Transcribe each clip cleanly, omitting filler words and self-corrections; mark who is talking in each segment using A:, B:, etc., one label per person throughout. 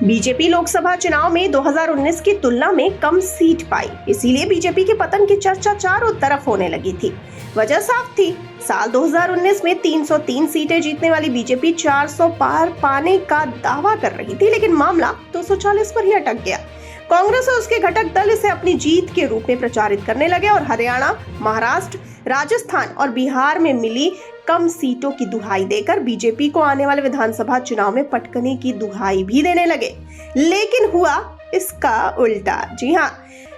A: BJP Lok Sabha चुनाव में 2019 की तुलना में कम सीट पाई, इसीलिए बीजेपी के पतन की चर्चा चारों तरफ होने लगी थी। वजह साफ थी, साल 2019 में 303 सीटें जीतने वाली बीजेपी 400 पार पाने का दावा कर रही थी, लेकिन मामला 240 पर ही अटक गया। कांग्रेस और उसके घटक दल इसे अपनी जीत के रूप में प्रचारित करने लगे और हरियाणा, महाराष्ट्र, राजस्थान और बिहार में मिली कम सीटों की दुहाई देकर बीजेपी को आने वाले विधानसभा चुनाव में पटकने की दुहाई भी देने लगे। लेकिन हुआ इसका उल्टा। जी हाँ,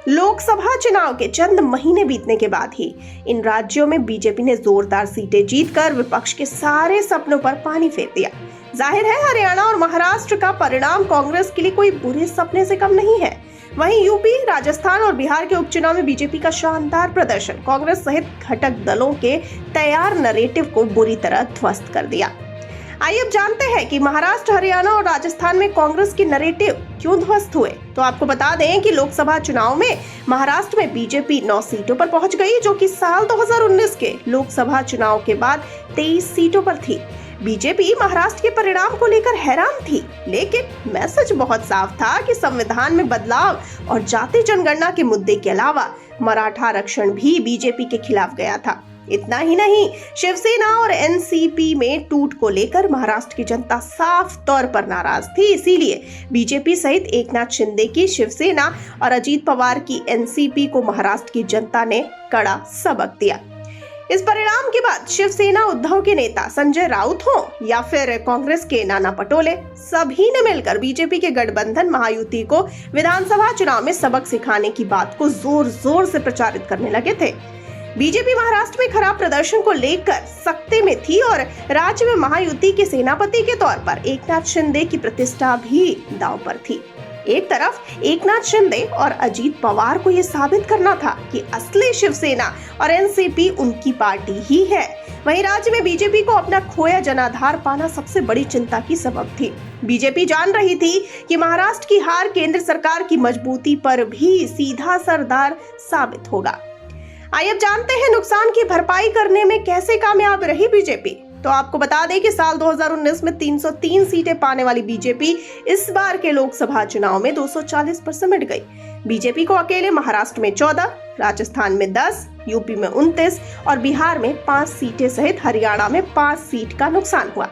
A: लोकसभा चुनाव के चंद महीने बीतने के बाद ही इन राज्यों में बीजेपी ने जोरदार सीटें जीतकर विपक्ष के सारे सपनों पर पानी फेर दिया। जाहिर है, हरियाणा और महाराष्ट्र का परिणाम कांग्रेस के लिए कोई बुरे सपने से कम नहीं है। वहीं यूपी, राजस्थान और बिहार के उपचुनाव में बीजेपी का शानदार प्रदर्शन कांग्रेस सहित घटक दलों के तैयार नैरेटिव को बुरी तरह ध्वस्त कर दिया। आइए अब जानते हैं कि महाराष्ट्र, हरियाणा और राजस्थान में कांग्रेस के नैरेटिव क्यों ध्वस्त हुए। तो आपको बता दें कि लोकसभा चुनाव में महाराष्ट्र में बीजेपी 9 सीटों पर पहुंच गई, जो कि साल 2019 के लोकसभा चुनाव के बाद 23 सीटों पर थी। बीजेपी महाराष्ट्र के परिणाम को लेकर हैरान थी, लेकिन मैसेज बहुत साफ था कि संविधान में बदलाव और जाति जनगणना के मुद्दे के अलावा मराठा आरक्षण भी बीजेपी के खिलाफ गया था। इतना ही नहीं, शिवसेना और एनसीपी में टूट को लेकर महाराष्ट्र की जनता साफ तौर पर नाराज थी। इसीलिए बीजेपी सहित एकनाथ शिंदे की शिवसेना और अजीत पवार की एनसीपी को महाराष्ट्र की जनता ने कड़ा सबक दिया। इस परिणाम के बाद शिवसेना उद्धव के नेता संजय राउत हो या फिर कांग्रेस के नाना पटोले, सभी ने मिलकर बीजेपी के गठबंधन महायुति को विधानसभा चुनाव में सबक सिखाने की बात को जोर जोर से प्रचारित करने लगे थे। बीजेपी महाराष्ट्र में खराब प्रदर्शन को लेकर सख्ते में थी और राज्य में महायुति के सेनापति के तौर पर एकनाथ शिंदे की प्रतिष्ठा भी दांव पर थी। एक तरफ एकनाथ शिंदे और अजीत पवार को यह साबित करना था कि असली शिवसेना और एनसीपी उनकी पार्टी ही है। वहीं राज्य में बीजेपी को अपना खोया जनाधार पाना सबसे बड़ी चिंता की सबब थी। बीजेपी जान रही थी कि महाराष्ट्र की हार केंद्र सरकार की मजबूती पर भी सीधा असरदार साबित होगा। आइए अब जानते हैं नुकसान की भरपाई करने में कैसे कामयाब रही बीजेपी। तो आपको बता दें कि साल 2019 में 303 सीटें पाने वाली बीजेपी इस बार के लोकसभा चुनाव में 240 पर सिमट गई। बीजेपी को अकेले महाराष्ट्र में 14, राजस्थान में 10, यूपी में 29 और बिहार में 5 सीटें सहित हरियाणा में 5 सीट का नुकसान हुआ।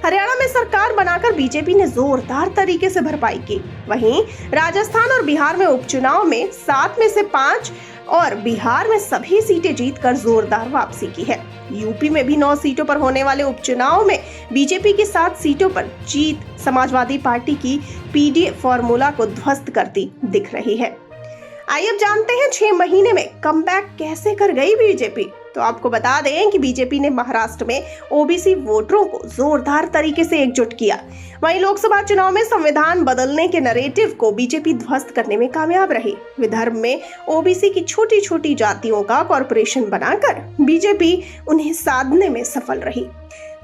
A: हरियाणा में सरकार बनाकर बीजेपी ने जोरदार तरीके से भरपाई की। वहीं राजस्थान और बिहार में उपचुनाव में 7 में से 5 और बिहार में सभी सीटें जीतकर जोरदार वापसी की है। यूपी में भी 9 सीटों पर होने वाले उपचुनाव में बीजेपी की 7 सीटों पर जीत समाजवादी पार्टी की पीडी फॉर्मूला को ध्वस्त करती दिख रही है। आइए अब जानते हैं 6 महीने में कमबैक कैसे कर गई बीजेपी। तो आपको बता दें कि बीजेपी ने महाराष्ट्र में ओबीसी वोटरों को जोरदार तरीके से एकजुट किया। वहीं लोकसभा चुनाव में संविधान बदलने के नैरेटिव को बीजेपी ध्वस्त करने में कामयाब रही। विदर्भ में ओबीसी की छोटी छोटी जातियों का कॉरपोरेशन बनाकर बीजेपी उन्हें साधने में सफल रही।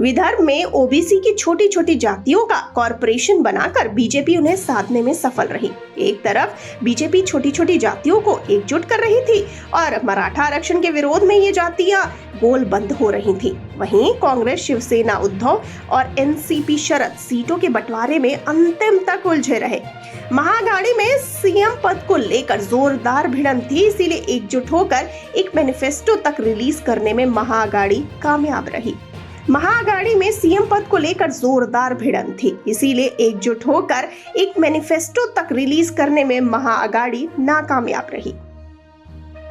A: विदर्भ में ओबीसी की छोटी छोटी जातियों का कॉरपोरेशन बनाकर बीजेपी उन्हें साधने में सफल रही। एक तरफ बीजेपी छोटी छोटी जातियों को एकजुट कर रही थी और मराठा आरक्षण के विरोध में ये जातियां गोल बंद हो रही थी। वहीं कांग्रेस, शिवसेना, उद्धव और एनसीपी शरद सीटों के बंटवारे में अंतिम तक उलझे रहे। महाआघाड़ी में सीएम पद को लेकर जोरदार भिड़ंत थी, इसीलिए एकजुट होकर एक मैनिफेस्टो तक रिलीज करने में महाआघाड़ी कामयाब रही। महाआघाड़ी में सीएम पद को लेकर जोरदार भिड़ंत थी, इसीलिए एकजुट होकर एक मैनिफेस्टो तक रिलीज करने में महाआघाड़ी नाकामयाब रही।